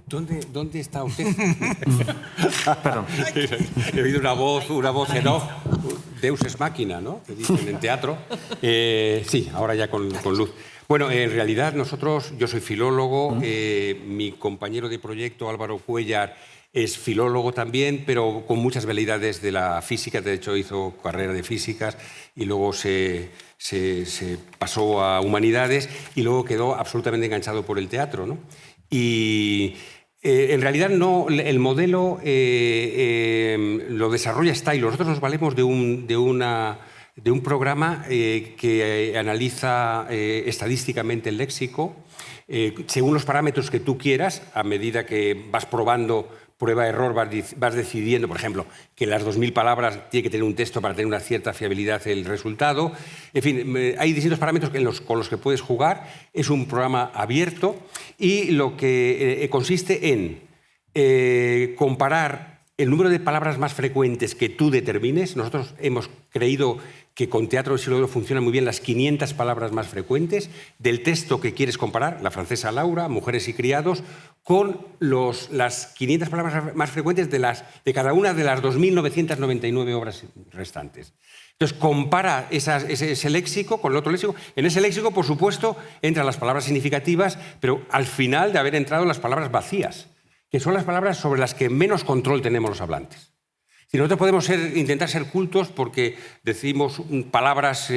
¿Dónde está usted? Perdón. He oído una voz en off, Deus ex machina, ¿no? Que dicen en teatro. Sí, ahora ya con luz. Bueno, en realidad yo soy filólogo, mi compañero de proyecto Álvaro Cuéllar es filólogo también, pero con muchas veleidades de la física. De hecho, hizo carrera de físicas y luego se pasó a humanidades y luego quedó absolutamente enganchado por el teatro, ¿no? Y en realidad el modelo lo desarrolla Style. Nosotros nos valemos de un programa que analiza estadísticamente el léxico según los parámetros que tú quieras. A medida que vas probando prueba-error, vas decidiendo, por ejemplo, que las 2.000 palabras tiene que tener un texto para tener una cierta fiabilidad el resultado. En fin, hay distintos parámetros con los que puedes jugar. Es un programa abierto y lo que consiste en comparar el número de palabras más frecuentes que tú determines. Nosotros hemos creído que con Teatro del Siglo de Oro funcionan muy bien las 500 palabras más frecuentes del texto que quieres comparar, La francesa Laura, Mujeres y criados, con las 500 palabras más frecuentes de cada una de las 2.999 obras restantes. Entonces, compara ese léxico con el otro léxico. En ese léxico, por supuesto, entran las palabras significativas, pero al final de haber entrado las palabras vacías, que son las palabras sobre las que menos control tenemos los hablantes. Si nosotros podemos intentar ser cultos porque decimos palabras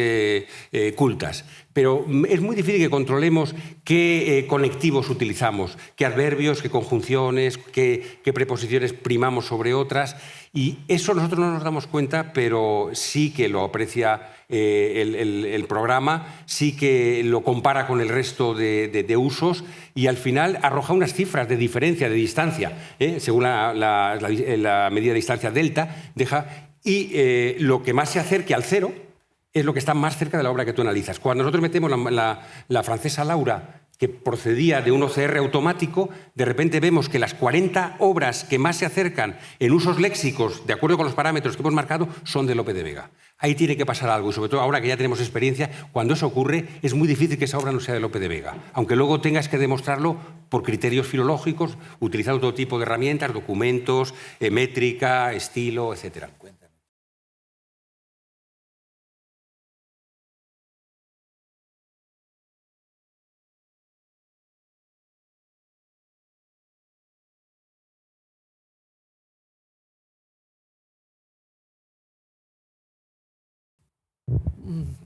cultas, pero es muy difícil que controlemos qué conectivos utilizamos, qué adverbios, qué conjunciones, qué preposiciones primamos sobre otras. Y eso nosotros no nos damos cuenta, pero sí que lo aprecia el programa, sí que lo compara con el resto de usos y al final arroja unas cifras de diferencia, de distancia, según la medida de distancia delta, y lo que más se acerque al cero es lo que está más cerca de la obra que tú analizas. Cuando nosotros metemos la francesa Laura, que procedía de un OCR automático, de repente vemos que las 40 obras que más se acercan en usos léxicos, de acuerdo con los parámetros que hemos marcado, son de Lope de Vega. Ahí tiene que pasar algo, y sobre todo ahora que ya tenemos experiencia, cuando eso ocurre, es muy difícil que esa obra no sea de Lope de Vega, aunque luego tengas que demostrarlo por criterios filológicos, utilizando todo tipo de herramientas, documentos, métrica, estilo, etc.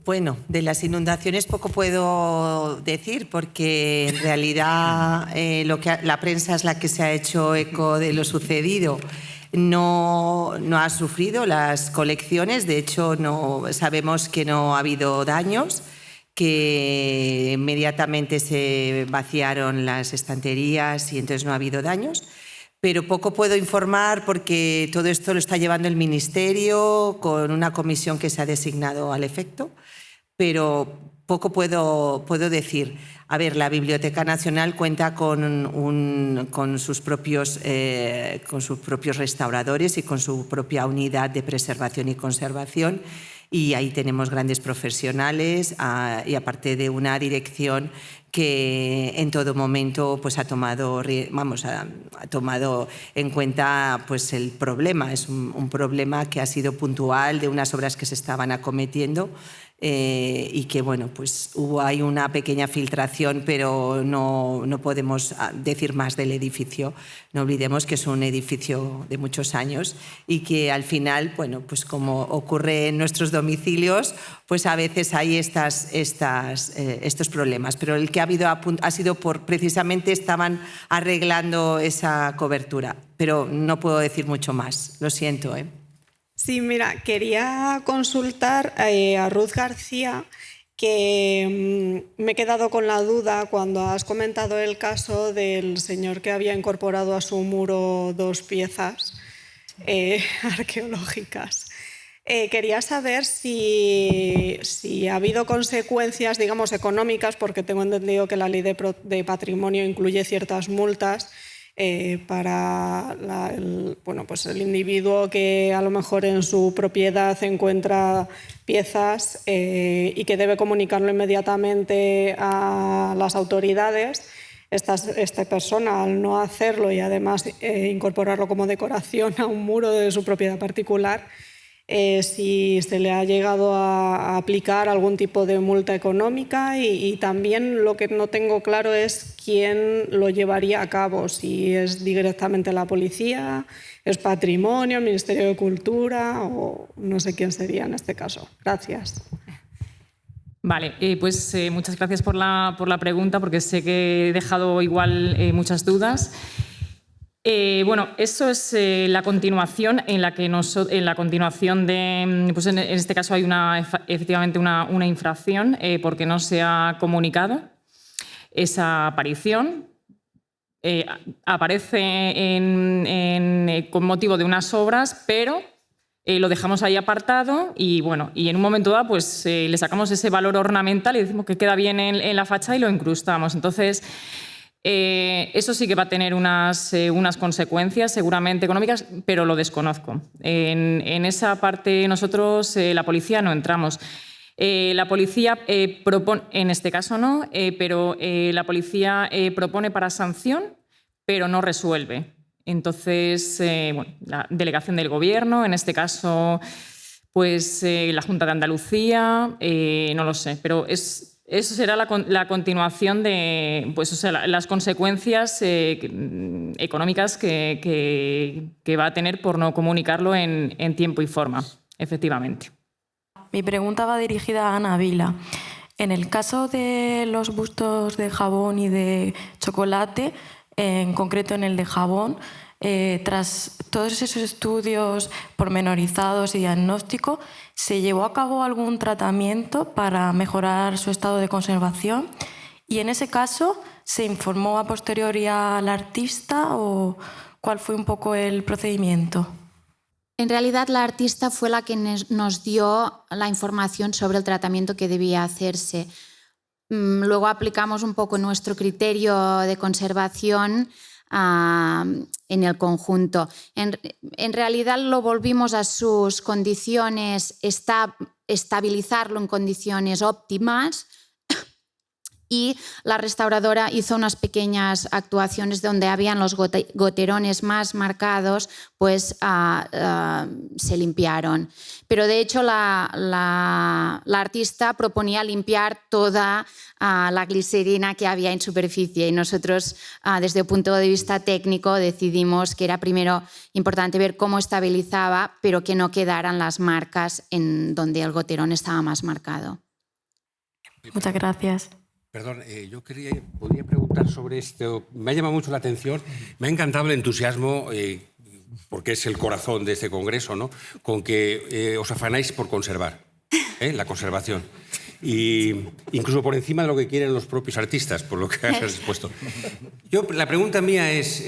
Bueno, de las inundaciones poco puedo decir porque en realidad la prensa es la que se ha hecho eco de lo sucedido. No ha sufrido las colecciones, de hecho sabemos que no ha habido daños, que inmediatamente se vaciaron las estanterías y entonces no ha habido daños. Pero poco puedo informar porque todo esto lo está llevando el Ministerio con una comisión que se ha designado al efecto, pero poco puedo decir. A ver, la Biblioteca Nacional cuenta con sus propios restauradores y con su propia unidad de preservación y conservación, y ahí tenemos grandes profesionales y aparte de una dirección que en todo momento pues, ha tomado en cuenta pues, el problema. Es un problema que ha sido puntual de unas obras que se estaban acometiendo y que bueno, pues hay una pequeña filtración, pero no podemos decir más del edificio. No olvidemos que es un edificio de muchos años y que al final, bueno, pues como ocurre en nuestros domicilios, pues a veces hay estos problemas. Pero el que ha habido ha sido precisamente estaban arreglando esa cobertura, pero no puedo decir mucho más, lo siento, ¿eh? Sí, mira, quería consultar a Ruth García, que me he quedado con la duda cuando has comentado el caso del señor que había incorporado a su muro 2 piezas arqueológicas. Quería saber si ha habido consecuencias, digamos, económicas, porque tengo entendido que la ley de patrimonio incluye ciertas multas para el individuo que a lo mejor en su propiedad encuentra piezas y que debe comunicarlo inmediatamente a las autoridades. esta persona, al no hacerlo y además incorporarlo como decoración a un muro de su propiedad particular, si se le ha llegado a aplicar algún tipo de multa económica y también lo que no tengo claro es quién lo llevaría a cabo, si es directamente la policía, es Patrimonio, el Ministerio de Cultura o no sé quién sería en este caso. Gracias. Vale, pues muchas gracias por la pregunta, porque sé que he dejado igual muchas dudas. Bueno, eso es la continuación en la continuación de, pues en este caso hay efectivamente una infracción porque no se ha comunicado esa aparición. Aparece con motivo de unas obras, pero lo dejamos ahí apartado y bueno, y en un momento dado pues le sacamos ese valor ornamental y decimos que queda bien en la fachada y lo incrustamos. Entonces, eso sí que va a tener unas consecuencias seguramente económicas, pero lo desconozco. En esa parte nosotros, la policía, no entramos. La policía propone, en este caso no, pero la policía propone para sanción, pero no resuelve. Entonces, bueno, la delegación del Gobierno, en este caso, pues la Junta de Andalucía, no lo sé, pero eso será la continuación de, pues, o sea, las consecuencias económicas que va a tener por no comunicarlo en tiempo y forma, efectivamente. Mi pregunta va dirigida a Ana Vila. En el caso de los bustos de jabón y de chocolate, en concreto en el de jabón, tras todos esos estudios pormenorizados y diagnóstico, ¿se llevó a cabo algún tratamiento para mejorar su estado de conservación? Y en ese caso, ¿se informó a posteriori al artista o cuál fue un poco el procedimiento? En realidad, la artista fue la que nos dio la información sobre el tratamiento que debía hacerse. Luego aplicamos un poco nuestro criterio de conservación en el conjunto. En realidad lo volvimos a sus condiciones, estabilizarlo en condiciones óptimas, y la restauradora hizo unas pequeñas actuaciones donde habían los goterones más marcados, pues se limpiaron. Pero de hecho la artista proponía limpiar toda la glicerina que había en superficie y nosotros desde el punto de vista técnico decidimos que era primero importante ver cómo estabilizaba, pero que no quedaran las marcas en donde el goterón estaba más marcado. Muchas gracias. Perdón, yo podría preguntar sobre esto. Me ha llamado mucho la atención, me ha encantado el entusiasmo, porque es el corazón de este congreso, ¿no?, con que os afanáis por conservar, la conservación. Y incluso por encima de lo que quieren los propios artistas, por lo que has expuesto. La pregunta mía es,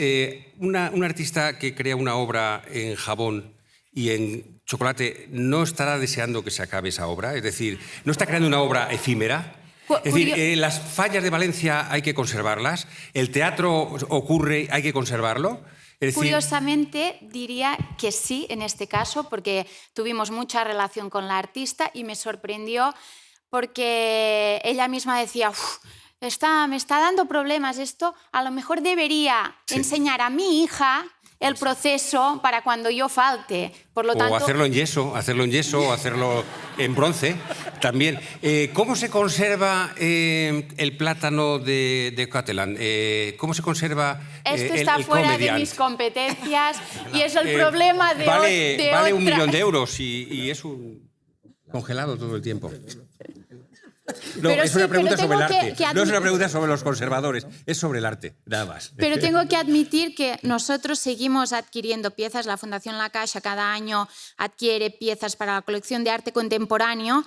un artista que crea una obra en jabón y en chocolate, ¿no estará deseando que se acabe esa obra? Es decir, ¿no está creando una obra efímera? Es decir, las fallas de Valencia hay que conservarlas, el teatro ocurre, hay que conservarlo. Es decir, curiosamente diría que sí en este caso, porque tuvimos mucha relación con la artista y me sorprendió porque ella misma decía, me está dando problemas esto, a lo mejor debería enseñar a mi hija el proceso para cuando yo falte. Por lo tanto, hacerlo en yeso, o hacerlo en bronce también. ¿Cómo se conserva el plátano de Catalan? ¿Cómo se conserva esto está fuera de mis competencias y es el problema de Vale 1 millón de euros y es congelado todo el tiempo. No, es una pregunta sobre el arte. No es una pregunta sobre los conservadores, es sobre el arte, nada más. Pero tengo que admitir que nosotros seguimos adquiriendo piezas. La Fundación La Caixa cada año adquiere piezas para la colección de arte contemporáneo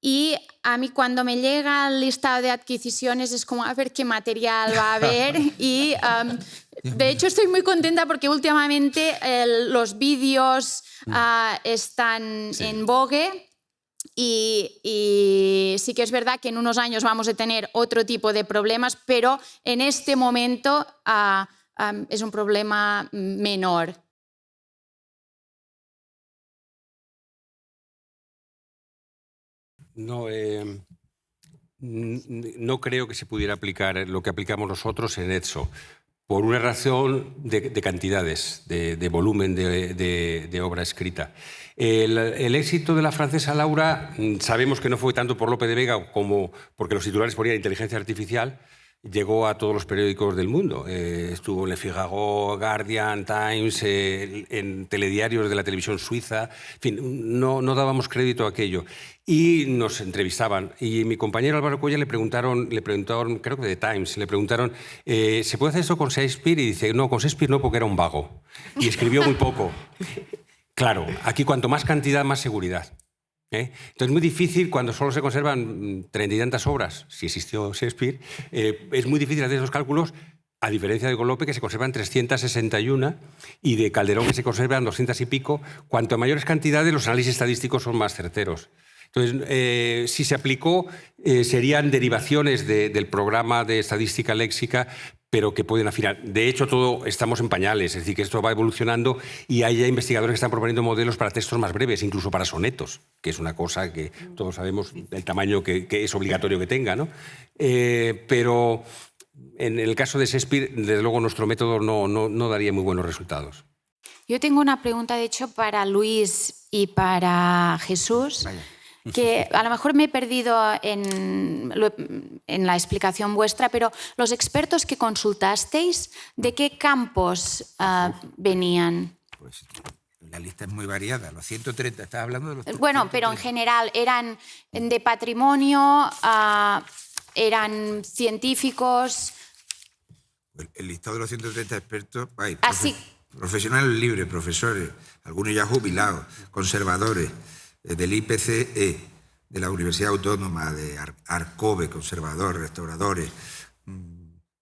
y a mí cuando me llega el listado de adquisiciones es como a ver qué material va a haber y de hecho estoy muy contenta porque últimamente los vídeos están en vogue. Y sí que es verdad que en unos años vamos a tener otro tipo de problemas, pero en este momento es un problema menor. no creo que se pudiera aplicar lo que aplicamos nosotros en ETSO, por una razón de cantidades, de volumen de obra escrita. El éxito de la francesa Laura sabemos que no fue tanto por Lope de Vega como porque los titulares ponían inteligencia artificial. Llegó a todos los periódicos del mundo. Estuvo en Le Figaro, Guardian, Times, en telediarios de la televisión suiza. En fin, no dábamos crédito a aquello. Y nos entrevistaban. Y mi compañero Álvaro Cuella le preguntaron, creo que de Times, le preguntaron, ¿se puede hacer esto con Shakespeare? Y dice, no, con Shakespeare no, porque era un vago. Y escribió muy poco. Claro, aquí cuanto más cantidad, más seguridad. Entonces es muy difícil cuando solo se conservan 30 y tantas obras, si existió Shakespeare, es muy difícil hacer esos cálculos, a diferencia de Lope, que se conservan 361 y de Calderón, que se conservan 200 y pico. Cuanto mayores cantidades, los análisis estadísticos son más certeros. Entonces, si se aplicó, serían derivaciones del programa de estadística léxica, pero que pueden afinar. De hecho, estamos en pañales, es decir, que esto va evolucionando y hay ya investigadores que están proponiendo modelos para textos más breves, incluso para sonetos, que es una cosa que todos sabemos el tamaño que es obligatorio que tenga, ¿no? Pero en el caso de Shakespeare, desde luego, nuestro método no daría muy buenos resultados. Yo tengo una pregunta, de hecho, para Luis y para Jesús. Vaya. Que a lo mejor me he perdido en la explicación vuestra, pero los expertos que consultasteis, ¿de qué campos venían? Pues la lista es muy variada. Los 130, ¿estás hablando de los 130? Bueno, pero en general, ¿eran de patrimonio? ¿Eran científicos? El listado de los 130 expertos... Así. Profesionales libres, profesores, algunos ya jubilados, conservadores, del IPCE, de la Universidad Autónoma, de Arcove, conservador, restauradores,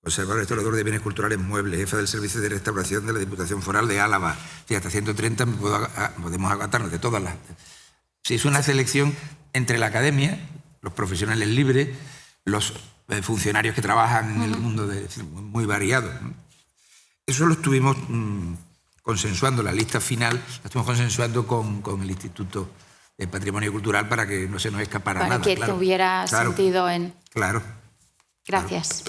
restaurador de bienes culturales muebles, jefe del Servicio de Restauración de la Diputación Foral de Álava. Fíjate, 130 podemos agotarnos de todas las... Sí, es una selección entre la academia, los profesionales libres, los funcionarios que trabajan en el mundo muy variado. Eso lo estuvimos consensuando, la lista final, la estuvimos consensuando con el Instituto de Patrimonio Cultural para que no se nos escapara nada. Para que tuviera sentido en... Claro. Gracias.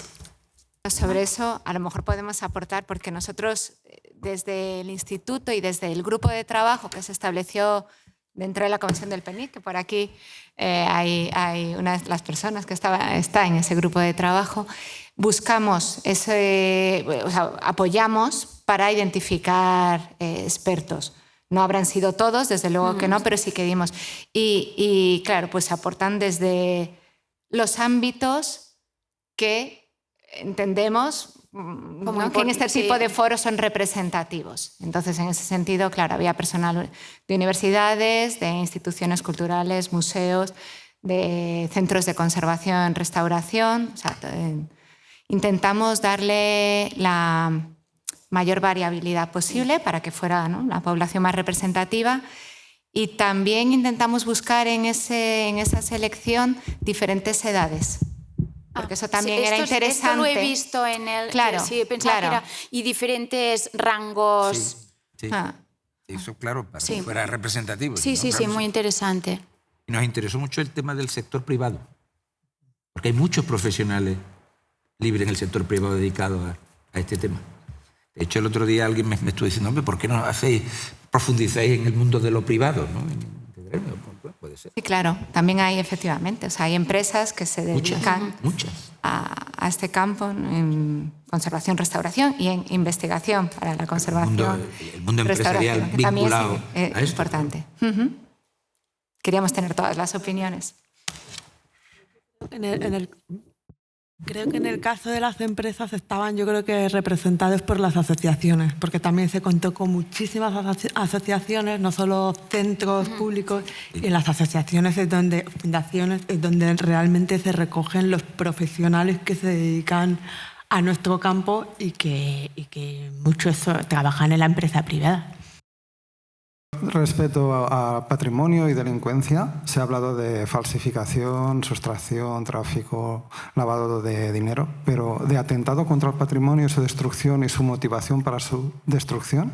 Sobre eso a lo mejor podemos aportar, porque nosotros desde el instituto y desde el grupo de trabajo que se estableció dentro de la Comisión del PENIC, que por aquí hay una de las personas que está en ese grupo de trabajo, buscamos apoyamos para identificar expertos. No habrán sido todos, desde luego que no, pero sí que dimos. Y claro, pues aportan desde los ámbitos que entendemos, ¿no?, que en este tipo de foros son representativos. Entonces, en ese sentido, claro, había personal de universidades, de instituciones culturales, museos, de centros de conservación, restauración. O sea, intentamos darle la mayor variabilidad posible para que fuera, ¿no?, la población más representativa, y también intentamos buscar en esa selección diferentes diferentes edades. Porque eso también era interesante. Esto lo he visto en el... Claro, sí, pensaba que era... Y diferentes rangos... Sí. Eso, claro, para que fuera representativo. Sí, muy interesante. Y nos interesó mucho el tema del sector privado, porque hay muchos profesionales libres en el sector privado dedicados a este tema. De hecho, el otro día alguien me estuvo diciendo, hombre, ¿por qué no profundizáis en el mundo de lo privado, ¿no? Puede ser. Sí, claro, también hay, efectivamente, o sea, hay empresas que se dedican a este campo, en conservación, restauración y en investigación para la conservación. El mundo empresarial vinculado a esto. Es importante. Queríamos tener todas las opiniones. Creo que en el caso de las empresas estaban, yo creo que representados por las asociaciones, porque también se contó con muchísimas asociaciones, no solo centros públicos, y en las asociaciones fundaciones es donde realmente se recogen los profesionales que se dedican a nuestro campo y que muchos trabajan en la empresa privada. Respecto a patrimonio y delincuencia, se ha hablado de falsificación, sustracción, tráfico, lavado de dinero, pero de atentado contra el patrimonio, su destrucción y su motivación para su destrucción.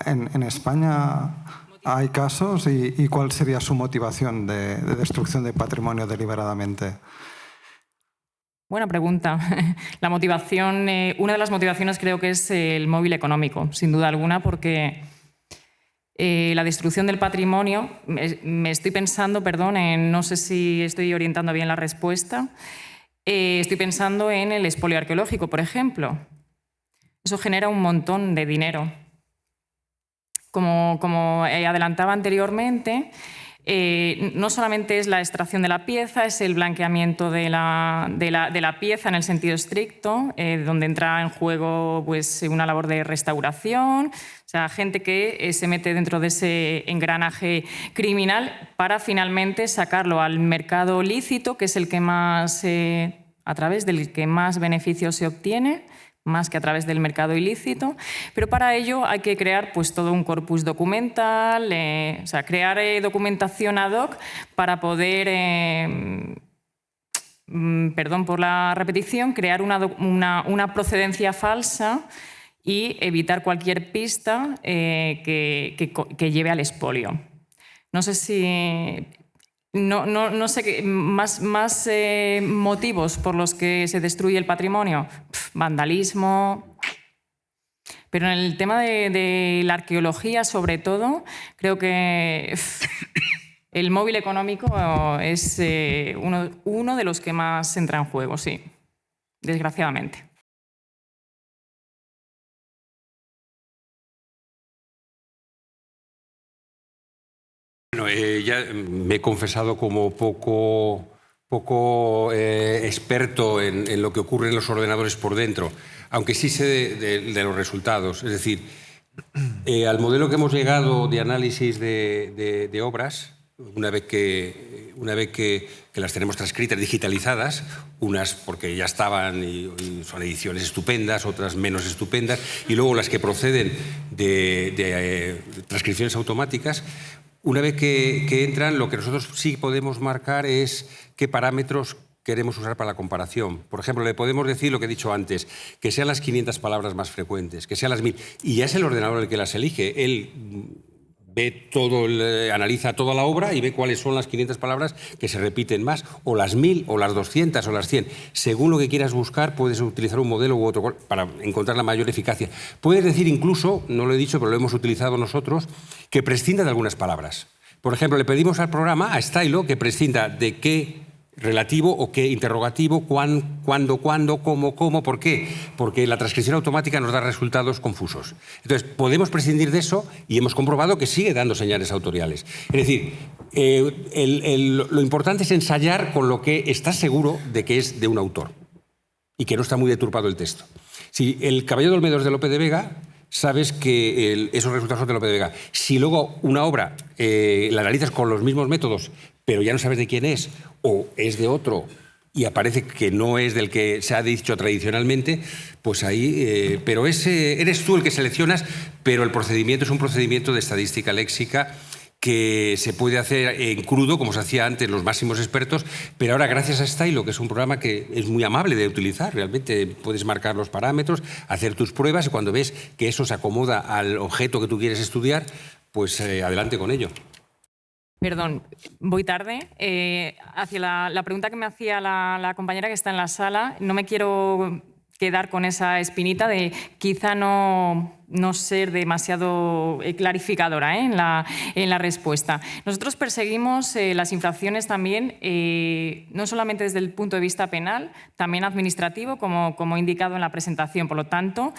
En España hay casos y ¿cuál sería su motivación de destrucción de patrimonio deliberadamente? Buena pregunta. La motivación, una de las motivaciones creo que es el móvil económico, sin duda alguna, porque la destrucción del patrimonio, me estoy pensando, perdón, no sé si estoy orientando bien la respuesta, estoy pensando en el expolio arqueológico, por ejemplo. Eso genera un montón de dinero. Como adelantaba anteriormente, no solamente es la extracción de la pieza, es el blanqueamiento de la pieza en el sentido estricto, donde entra en juego pues, una labor de restauración, o sea, gente que se mete dentro de ese engranaje criminal para finalmente sacarlo al mercado lícito, que es el que más, a través del que más beneficios se obtiene, más que a través del mercado ilícito, pero para ello hay que crear pues, todo un corpus documental, o sea, crear documentación ad hoc para poder, perdón por la repetición, crear una procedencia falsa y evitar cualquier pista que lleve al expolio. No sé si... No sé más motivos por los que se destruye el patrimonio. Vandalismo. Pero en el tema de la arqueología, sobre todo, creo que el móvil económico es uno de los que más entra en juego, sí, desgraciadamente. Bueno, ya me he confesado como poco experto en lo que ocurre en los ordenadores por dentro, aunque sí sé de los resultados. Es decir, al modelo que hemos llegado de análisis de obras, una vez que las tenemos transcritas, digitalizadas, unas porque ya estaban y son ediciones estupendas, otras menos estupendas, y luego las que proceden de transcripciones automáticas. Una vez que entran, lo que nosotros sí podemos marcar es qué parámetros queremos usar para la comparación. Por ejemplo, le podemos decir lo que he dicho antes, que sean las 500 palabras más frecuentes, que sean las 1000. Y ya es el ordenador el que las elige. Él ve todo, analiza toda la obra y ve cuáles son las 500 palabras que se repiten más, o las 1000, o las 200, o las 100. Según lo que quieras buscar, puedes utilizar un modelo u otro para encontrar la mayor eficacia. Puedes decir incluso, no lo he dicho, pero lo hemos utilizado nosotros, que prescinda de algunas palabras. Por ejemplo, le pedimos al programa, a Stylo, que prescinda de qué relativo o qué interrogativo, cuándo, cómo, ¿por qué? Porque la transcripción automática nos da resultados confusos. Entonces, podemos prescindir de eso y hemos comprobado que sigue dando señales autoriales. Es decir, lo importante es ensayar con lo que estás seguro de que es de un autor y que no está muy deturpado el texto. Si el Caballero de Olmedo es de Lope de Vega, sabes que esos resultados son de Lope de Vega. Si luego una obra la analizas con los mismos métodos, pero ya no sabes de quién es, o es de otro, y aparece que no es del que se ha dicho tradicionalmente, pues ahí... pero eres tú el que seleccionas, pero el procedimiento es un procedimiento de estadística léxica que se puede hacer en crudo, como se hacía antes los máximos expertos, pero ahora gracias a Stylo, que es un programa que es muy amable de utilizar, realmente puedes marcar los parámetros, hacer tus pruebas y cuando ves que eso se acomoda al objeto que tú quieres estudiar, pues adelante con ello. Perdón, voy tarde. Hacia la pregunta que me hacía la compañera que está en la sala, no me quiero quedar con esa espinita de quizá no ser demasiado clarificadora en la respuesta. Nosotros perseguimos las infracciones también, no solamente desde el punto de vista penal, también administrativo, como he indicado en la presentación. Por lo tanto,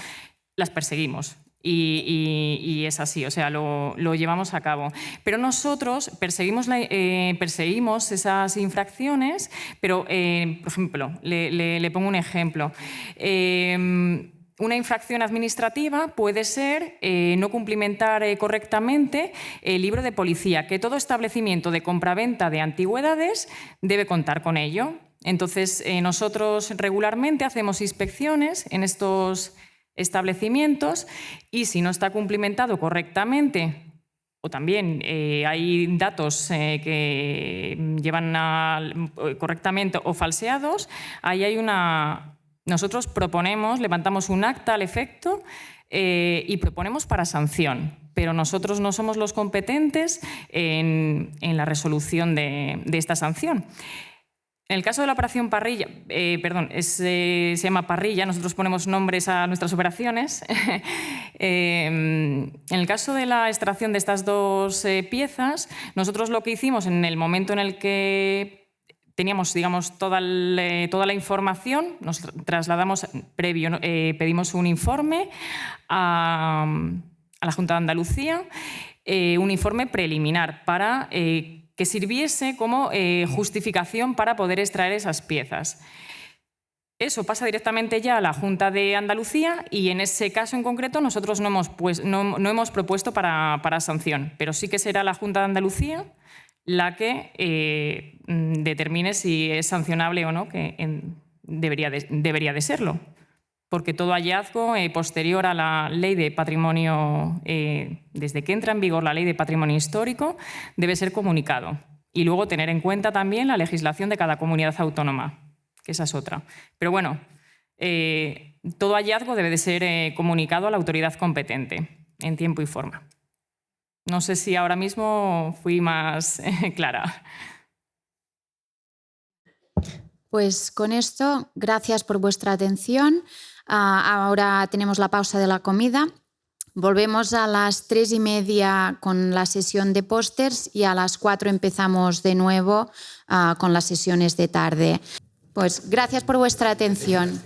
las perseguimos. Y es así, o sea, lo llevamos a cabo. Pero nosotros perseguimos esas infracciones, pero, por ejemplo, le pongo un ejemplo. Una infracción administrativa puede ser no cumplimentar correctamente el libro de policía, que todo establecimiento de compraventa de antigüedades debe contar con ello. Entonces, nosotros regularmente hacemos inspecciones en estos establecimientos y si no está cumplimentado correctamente o también hay datos que llevan correctamente o falseados, ahí hay nosotros levantamos un acta al efecto y proponemos para sanción, pero nosotros no somos los competentes en la resolución de esta sanción. En el caso de la operación parrilla, se llama parrilla, nosotros ponemos nombres a nuestras operaciones. En el caso de la extracción de estas dos piezas, nosotros lo que hicimos en el momento en el que teníamos, digamos, toda la información, nos trasladamos pedimos un informe a la Junta de Andalucía, un informe preliminar para que sirviese como justificación para poder extraer esas piezas. Eso pasa directamente ya a la Junta de Andalucía y en ese caso en concreto nosotros no hemos propuesto para sanción, pero sí que será la Junta de Andalucía la que determine si es sancionable o no, que debería de serlo, porque todo hallazgo posterior a la Ley de Patrimonio, desde que entra en vigor la Ley de Patrimonio Histórico, debe ser comunicado. Y luego tener en cuenta también la legislación de cada comunidad autónoma, que esa es otra. Pero bueno, todo hallazgo debe de ser comunicado a la autoridad competente en tiempo y forma. No sé si ahora mismo fui más clara. Pues con esto, gracias por vuestra atención. Ahora tenemos la pausa de la comida. Volvemos a las 3:30 con la sesión de pósters y a las 4 empezamos de nuevo con las sesiones de tarde. Pues gracias por vuestra atención.